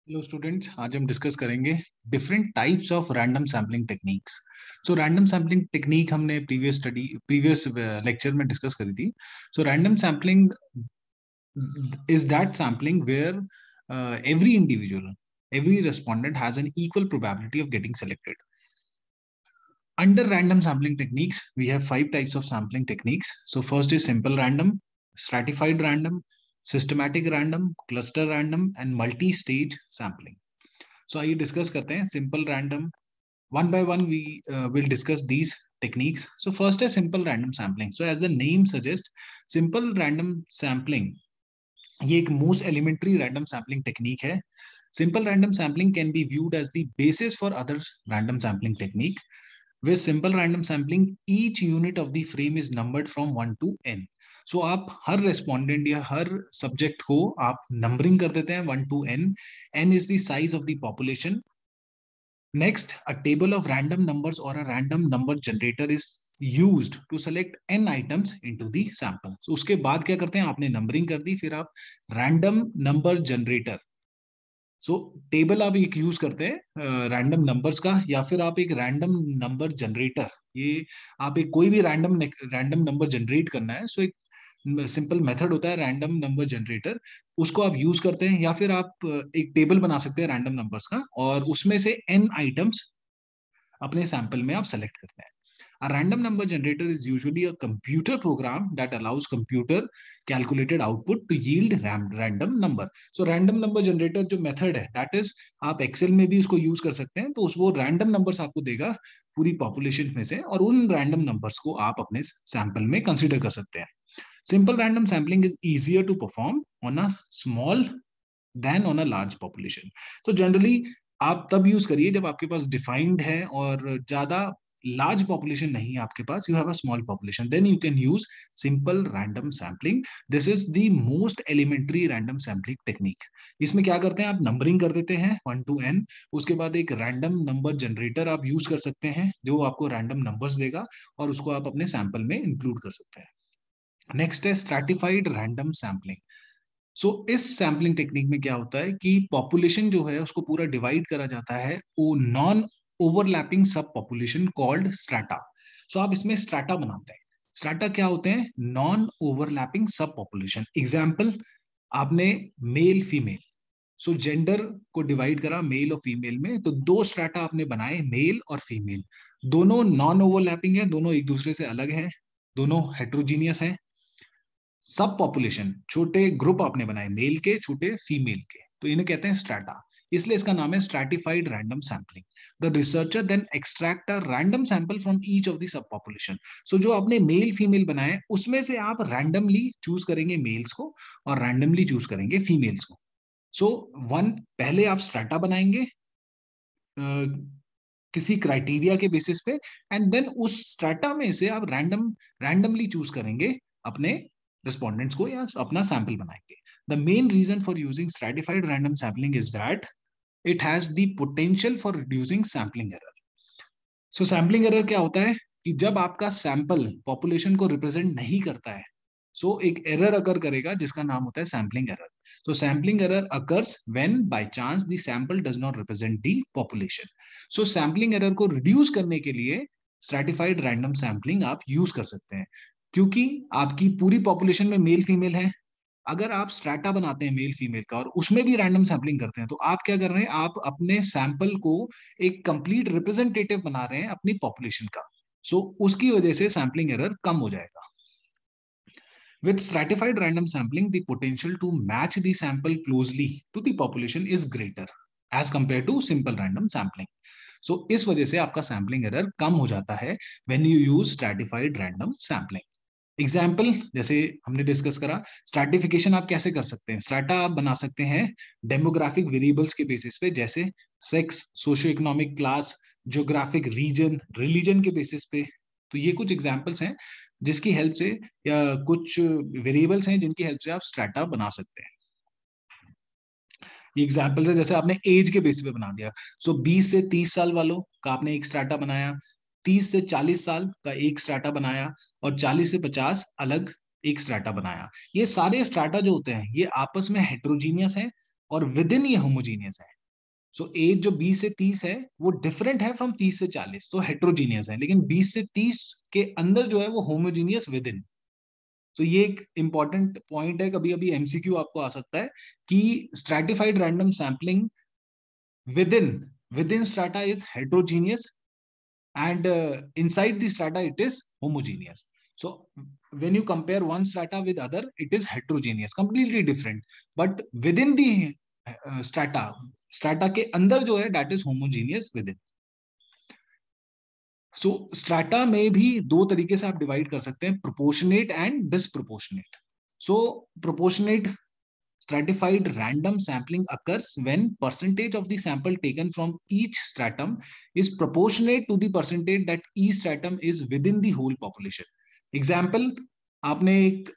Hello students, आज हम discuss करेंगे different types of random sampling techniques. So random sampling technique हमने previous lecture में डिस्कस करी थी। So random sampling is that sampling where every individual, every respondent has an equal probability of getting selected. Under random sampling techniques, we have 5 types of sampling techniques. So first is simple random, stratified random, systematic random, cluster random, and multi-stage sampling. So आइए discuss करते हैं simple random. One by one we will discuss these techniques. So first है simple random sampling. So as the name suggest, simple random sampling ये एक most elementary random sampling technique है। Simple random sampling can be viewed as the basis for other random sampling technique. With simple random sampling, each unit of the frame is numbered from 1 to n. So आप हर respondent या हर subject को आप numbering कर देते हैं 1 to n. n is the size of the population. Next, a table of random numbers or a random number generator is used to select n items into the sample. So उसके बाद क्या करते हैं, आपने numbering कर दी, फिर आप random number generator, सो table आप एक यूज करते हैं रैंडम नंबर्स का, या फिर आप एक रैंडम नंबर जनरेटर, ये आप एक कोई भी रैंडम नंबर जनरेट करना है, सो एक सिंपल मेथड होता है रैंडम नंबर जनरेटर, उसको आप यूज करते हैं। या फिर आप एक टेबल बना सकते हैं रैंडम नंबर्स का, और उसमें से एन आइटम्स अपने सैंपल में आप सेलेक्ट करते हैं। A random number generator is usually a computer program that allows computer calculated output to yield random number. So random number generator जो method है, that is आप Excel में भी उसको यूज कर सकते हैं, तो वो random numbers आपको देगा पूरी पॉपुलेशन में से, और उन random numbers को आप अपने सैंपल में कंसिडर कर सकते हैं। Simple random sampling is easier to perform on a small than on a large population. So generally आप तब यूज करिए जब आपके पास डिफाइंड है और ज्यादा लार्ज पॉपुलेशन नहीं है आपके पास, you have a small population, then you can use simple random sampling. This is the most elementary random sampling technique. इसमें क्या करते हैं, आप नंबरिंग कर देते हैं 1 to n, उसके बाद एक रैंडम नंबर जनरेटर आप यूज कर सकते हैं जो आपको रैंडम नंबर्स देगा, और उसको आप अपने सैंपल में इंक्लूड कर सकते हैं। नेक्स्ट है स्ट्रैटिफाइड रैंडम सैम्पलिंग। सो इस सैम्पलिंग टेक्निक में क्या होता है कि पॉपुलेशन जो है उसको पूरा डिवाइड करा जाता है वो non overlapping sub population called strata. So आप इसमें स्ट्रैटा बनाते हैं। स्ट्रैटा क्या होते हैं, non overlapping sub population. Example, आपने मेल फीमेल, सो जेंडर को डिवाइड करा मेल और फीमेल में, तो दो स्ट्रैटा आपने बनाए, मेल और फीमेल, दोनों नॉन ओवरलैपिंग है, दोनों एक दूसरे से अलग है, दोनों हेट्रोजीनियस है। सब पॉपुलेशन छोटे ग्रुप आपने बनाए, मेल के छोटे फीमेल के, तो इन्हें कहते हैं स्ट्रैटा, इसलिए इसका नाम है stratified random sampling. The researcher then extract a random sample from each of the sub population. So जो आपने मेल फीमेल बनाए उसमें से आप रैंडमली चूज करेंगे मेल्स को, और रैंडमली चूज करेंगे फीमेल्स को। सो वन, पहले आप स्ट्रैटा बनाएंगे किसी क्राइटेरिया के बेसिस पे, एंड देन उस स्ट्रैटा में से आप रैंडमली चूज करेंगे अपने रिस्पोंडेंट्स को, या अपना सैंपल बनाएंगे। The main reason for using stratified random sampling is that it has the potential for reducing sampling error. So sampling error क्या होता है कि जब आपका सैंपल पॉपुलेशन को रिप्रेजेंट नहीं करता है, सो एक एरर अगर करेगा जिसका नाम होता है सैम्पलिंग एरर। तो sampling error occurs when by chance the sample does not represent the population. So sampling error को रिड्यूस करने के लिए स्ट्रैटिफाइड रैंडम सैम्पलिंग आप यूज कर सकते हैं, क्योंकि आपकी पूरी पॉपुलेशन में मेल फीमेल है। अगर आप स्ट्रैटा बनाते हैं मेल फीमेल का और उसमें भी रैंडम सैम्पलिंग करते हैं, तो आप क्या कर रहे हैं, आप अपने सैंपल को एक कंप्लीट रिप्रेजेंटेटिव बना रहे हैं अपनी पॉपुलेशन का। सो उसकी वजह से सैम्पलिंग एरर कम हो जाएगा। With stratified random sampling, the potential to match the sample closely to the population is greater as compared to simple random sampling. So इस वजह से आपका सैम्पलिंग एरर कम हो जाता है when you use stratified random sampling. Example जैसे हमने discuss करा, स्ट्रैटिफिकेशन आप कैसे कर सकते हैं, स्ट्रैटा आप बना सकते हैं डेमोग्राफिक वेरिएबल्स के बेसिस पे, जैसे sex, socio economic class, geographic region, religion के बेसिस पे। तो ये कुछ एग्जाम्पल्स हैं जिसकी हेल्प से, या कुछ वेरिएबल्स हैं जिनकी हेल्प से आप स्ट्रैटा बना सकते हैं। ये एग्जाम्पल्स है, जैसे आपने एज के बेसिस पे बना दिया, सो 20 से 30 साल वालों का आपने एक स्ट्रैटा बनाया, 30 से 40 साल का एक स्ट्रैटा बनाया, और 40 से 50 अलग एक स्ट्रैटा बनाया। ये सारे स्ट्रैटा जो होते हैं ये आपस में हेट्रोजीनियस हैं, और विद इन ये होमोजीनियस है। सो एज जो 20 से 30 है वो डिफरेंट है फ्रॉम 30 से 40, तो हेट्रोजीनियस है, लेकिन 20 से 30 के अंदर जो है वो होमोजीनियस विद इन। तो ये एक इंपॉर्टेंट पॉइंट है, कभी कभी एमसीक्यू आपको आ सकता है कि stratified random sampling with in strata is heterogeneous and inside the strata it is homogeneous. So when you compare one strata with other, it is heterogeneous, completely different, but within the strata के अंदर जो है that is homogeneous within. So strata में भी दो तरीके से आप डिवाइड कर सकते हैं, proportionate and disproportionate. So proportionate stratified random sampling occurs when percentage of the sample taken from each stratum is proportionate to the percentage that each stratum is within the whole population. Example, आपने एक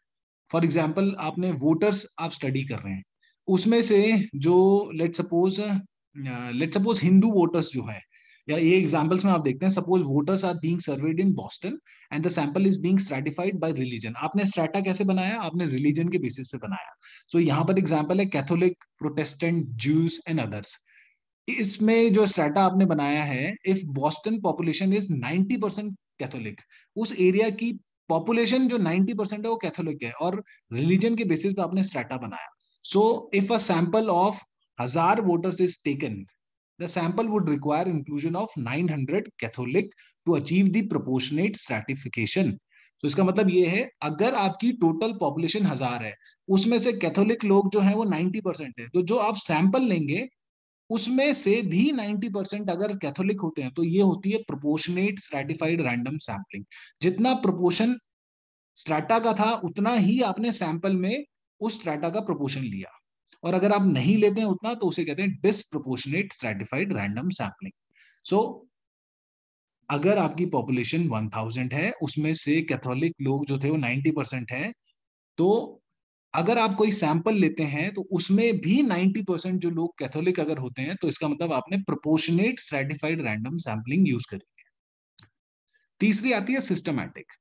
for example आपने voters आप study कर रहे हैं, उसमें से जो लेट सपोज हिंदू वोटर्स जो है, या ये एग्जांपल्स में आप देखते हैं, suppose voters are being surveyed in Boston and the sample is being stratified by religion. आपने स्ट्रैटा कैसे बनाया? आपने रिलीजन के बेसिस पे बनाया। सो यहाँ पर एग्जांपल है Catholic, Protestant, Jews and others. इसमें जो स्ट्रैटा आपने बनाया है, if Boston population is 90% Catholic, उस एरिया की पॉपुलेशन जो 90% है वो कैथोलिक है, और रिलीजन के बेसिस पे आपने स्ट्रैटा बनाया। So if a sample of 1000 voters is taken, the sample would require inclusion of 900 Catholic to achieve the proportionate stratification. तो इसका मतलब ये है, अगर आपकी टोटल पॉपुलेशन 1000 है, उसमें से कैथोलिक लोग जो है वो 90% है, तो जो आप सैंपल लेंगे उसमें से भी 90% अगर कैथोलिक होते हैं, तो ये होती है प्रोपोर्शनेट स्ट्रैटिफाइड रैंडम सैम्पलिंग। जितना प्रोपोर्शन स्ट्रैटा का था उतना ही आपने सैंपल में उस स्ट्रैटा का प्रोपोर्शन लिया, और अगर आप नहीं लेते हैं उतना तो उसे कहते हैं डिसप्रोपोर्शनेट स्ट्रैटिफाइड रैंडम सैम्पलिंग। सो अगर आपकी पॉपुलेशन 1000 है, उसमें से कैथोलिक लोग जो थे वो 90% है, तो अगर आप कोई सैंपल लेते हैं तो उसमें भी 90% जो लोग कैथोलिक अगर होते हैं, तो इसका मतलब आपने proportionate stratified random sampling use करी है। तीसरी आती है systematic.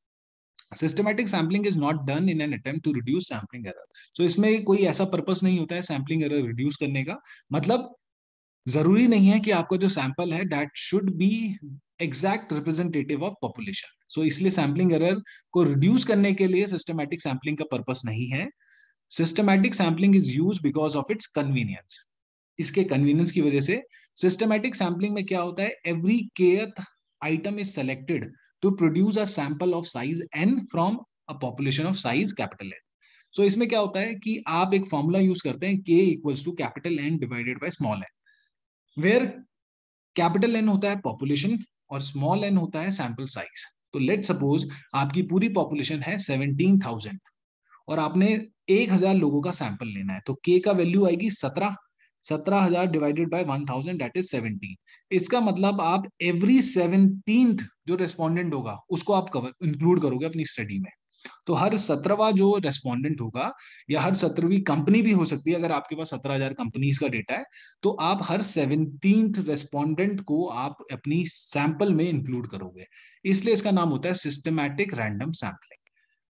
Systematic sampling is not done in an attempt to reduce sampling error. So इसमें कोई ऐसा पर्पस नहीं होता है सैम्पलिंग एरर रिड्यूस करने का, मतलब जरूरी नहीं है कि आपका जो सैंपल है that should be exact representative of population. So इसलिए सैम्पलिंग एरर को रिड्यूस करने के लिए सिस्टमैटिक सैम्पलिंग का पर्पस नहीं है। Systematic sampling is use because of its convenience. इसके कन्वीनियंस की वजह से सिस्टमैटिक सैम्पलिंग में क्या होता है, every kth item is selected to produce a sample of size n from a population of size capital N। सो इसमें क्या होता है कि आप एक फॉर्मूला यूज करते हैं k equals to capital N divided by small n, where capital N होता है पॉपुलेशन और स्मॉल n होता है सैंपल साइज। तो लेट सपोज आपकी पूरी पॉपुलेशन है 17,000 और आपने 1000 लोगों का सैंपल लेना है, तो k का वैल्यू आएगी 17, 17,000 डिवाइडेड बाय 1000 दैट इज 17। इसका मतलब आप एवरी 17th जो रेस्पोंडेंट होगा उसको आप कवर इंक्लूड करोगे अपनी स्टडी में। तो हर 17वां जो रेस्पोंडेंट होगा, या हर 17वीं कंपनी भी हो सकती है, अगर आपके पास 17,000 कंपनीज का डेटा है, तो आप हर 17th रेस्पोंडेंट को आप अपनी सैंपल में इंक्लूड करोगे, इसलिए इसका नाम होता है सिस्टमैटिक रैंडम सैम्पलिंग।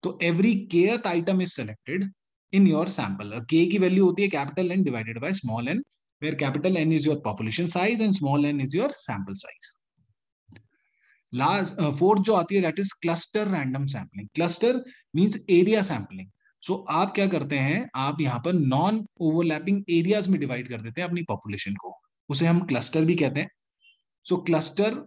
तो every kth item is selected in your sample. k की वैल्यू होती है capital N divided by small n, where capital N is your population size and small n is your sample size. Last fourth जो आती है that is cluster random sampling. Cluster means area sampling. So आप क्या करते हैं, आप यहाँ पर नॉन ओवरलैपिंग एरियाज में डिवाइड कर देते हैं अपनी पॉपुलेशन को, उसे हम क्लस्टर भी कहते हैं। सो क्लस्टर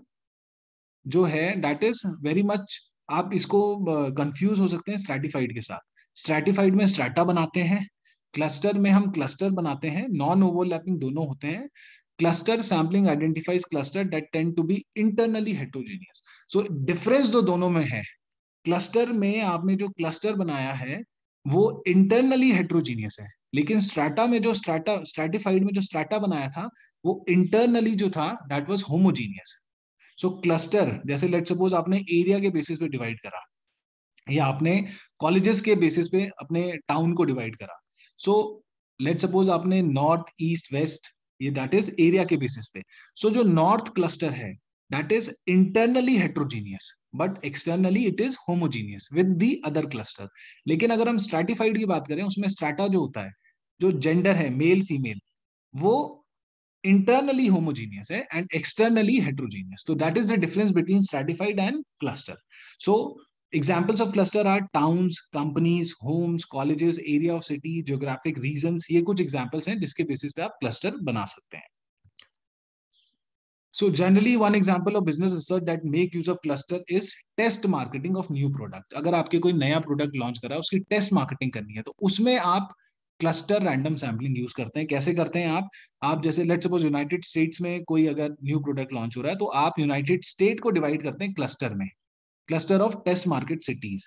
जो है दैट इज वेरी मच, आप इसको कंफ्यूज हो सकते हैं स्ट्रैटिफाइड के साथ। स्ट्रैटिफाइड में स्ट्रैटा बनाते हैं, क्लस्टर में हम क्लस्टर बनाते हैं, नॉन ओवरलैपिंग दोनों होते हैं। Cluster sampling identifies cluster that tend to be internally heterogeneous. So difference तो दोनों में है, क्लस्टर में आपने जो क्लस्टर बनाया है वो इंटरनली हेट्रोजीनियस है, लेकिन स्ट्रैटा में जो स्ट्रैटिफाइड में जो स्ट्रैटा बनाया था वो इंटरनली जो था that was homogeneous. So cluster जैसे लेट सपोज आपने एरिया के बेसिस पे डिवाइड करा, या आपने कॉलेजेस के बेसिस पे अपने टाउन को डिवाइड करा। सो लेट सपोज आपने नॉर्थ, ईस्ट, वेस्ट, ये दैट इज एरिया के बेसिस पे। सो जो नॉर्थ क्लस्टर है that is internally heterogeneous but externally it is homogeneous with the other cluster. लेकिन अगर हम स्ट्रैटिफाइड की बात करें, उसमें स्ट्रैटा जो होता है, जो जेंडर है मेल फीमेल, वो internally homogeneous है and externally heterogeneous. So that is the difference between stratified and cluster. So examples of cluster are towns, companies, homes, colleges, area of city, geographic regions. ये कुछ examples हैं जिसके basis पे आप cluster बना सकते हैं. So generally one example of business research that make use of cluster is test marketing of new product. अगर आपके कोई नया product launch कर रहा है उसकी test marketing करनी है तो उसमें आप क्लस्टर रैंडम सैम्पलिंग यूज करते हैं. कैसे करते हैं आप जैसे लेट्स सपोज यूनाइटेड स्टेट्स में कोई अगर न्यू प्रोडक्ट लॉन्च हो रहा है तो आप यूनाइटेड स्टेट को डिवाइड करते हैं क्लस्टर में, cluster of test market cities,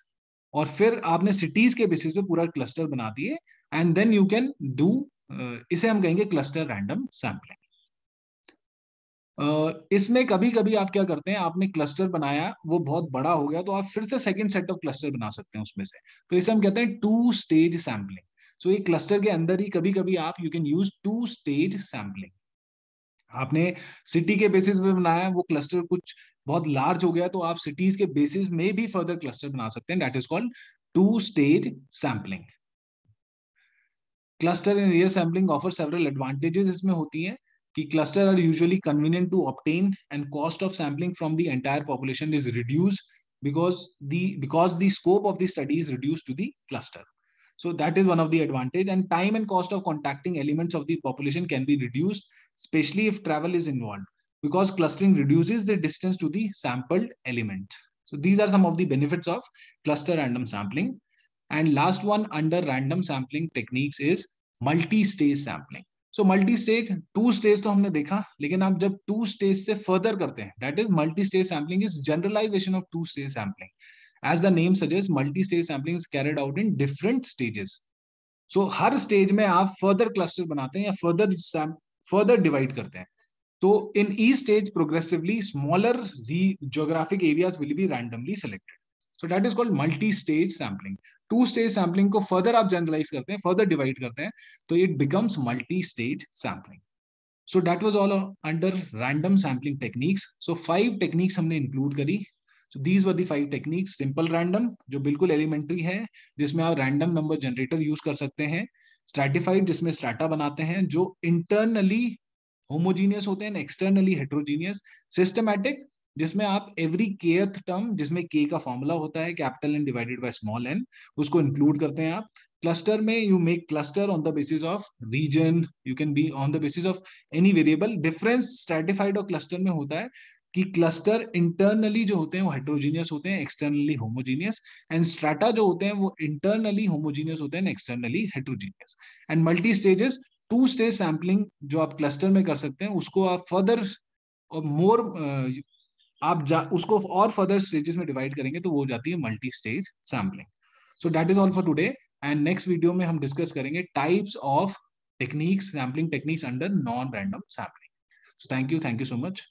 और फिर आपने सिटीज के बेसिस पे पूरा क्लस्टर बना दिए and then you can do, इसे हम कहेंगे क्लस्टर रैंडम सैम्पलिंग. इसमें कभी कभी आप क्या करते हैं, आपने क्लस्टर बनाया वो बहुत बड़ा हो गया तो आप फिर से सेकंड सेट ऑफ क्लस्टर बना सकते हैं उसमें से, तो इसे हम कहते हैं टू स्टेज सैम्पलिंग. सो ये क्लस्टर के अंदर ही कभी कभी आप you can use two stage sampling. आपने सिटी के बेसिस पे बनाया, वो क्लस्टर कुछ बहुत लार्ज हो गया तो आप सिटीज के बेसिस में भी फर्दर क्लस्टर बना सकते हैं. That is called two stage sampling. Cluster in real sampling offer several advantages इसमें होती हैं कि cluster are usually convenient to obtain and cost of sampling from the entire population is reduced because the scope of the study is reduced to the cluster. So that is one of the advantage, and time and cost of contacting elements of the population can be reduced, especially if travel is involved, because clustering reduces the distance to the sampled element. So these are some of the benefits of cluster random sampling. And last one under random sampling techniques is multi-stage sampling. So multi stage, two stage तो हमने देखा, लेकिन आप जब two stage से further करते हैं, that is multi stage sampling is generalisation of two stage sampling. As the name suggest, multi stage sampling is carried out in different stages. So हर स्टेज में आप फर्दर क्लस्टर बनाते हैं या further divide करते हैं. तो in each stage progressively smaller geographic areas will be randomly selected. So that is called multi stage sampling. Two stage sampling को फर्दर आप जनरलाइज करते हैं, फर्दर डिवाइड करते हैं, तो it becomes multi stage sampling. So that was all under random sampling techniques. So 5 techniques हमने include करी. So these were the 5 techniques. Simple random जो बिल्कुल एलिमेंट्री है, जिसमें आप रैंडम नंबर जनरेटर यूज कर सकते हैं. स्ट्रैटिफाइड जिसमें स्ट्रैटा बनाते हैं जो इंटरनली होमोजीनियस होते हैं, एक्सटर्नली हेट्रोजीनियस. सिस्टमैटिक जिसमें आप एवरी केथ टर्म जिसमें के का फॉर्मूला होता है capital N divided by small n, उसको इंक्लूड करते हैं आप. क्लस्टर में you make cluster on the basis of region, you can be on the basis of any variable. Difference stratified और क्लस्टर में होता है कि क्लस्टर इंटरनली जो होते हैं वो हेट्रोजीनियस होते हैं, एक्सटर्नली होमोजीनियस, एंड स्ट्रैटा जो होते हैं वो इंटरनली होमोजीनियस होते हैं, externally heterogeneous. And multi stages, two stage sampling जो आप क्लस्टर में कर सकते हैं उसको आप फर्दर और मोर उसको और फर्दर स्टेजेस में डिवाइड करेंगे तो वो हो जाती है multi stage sampling. So that is all for today, and next video में हम डिस्कस करेंगे types of techniques, sampling techniques under non random sampling. So thank you so much.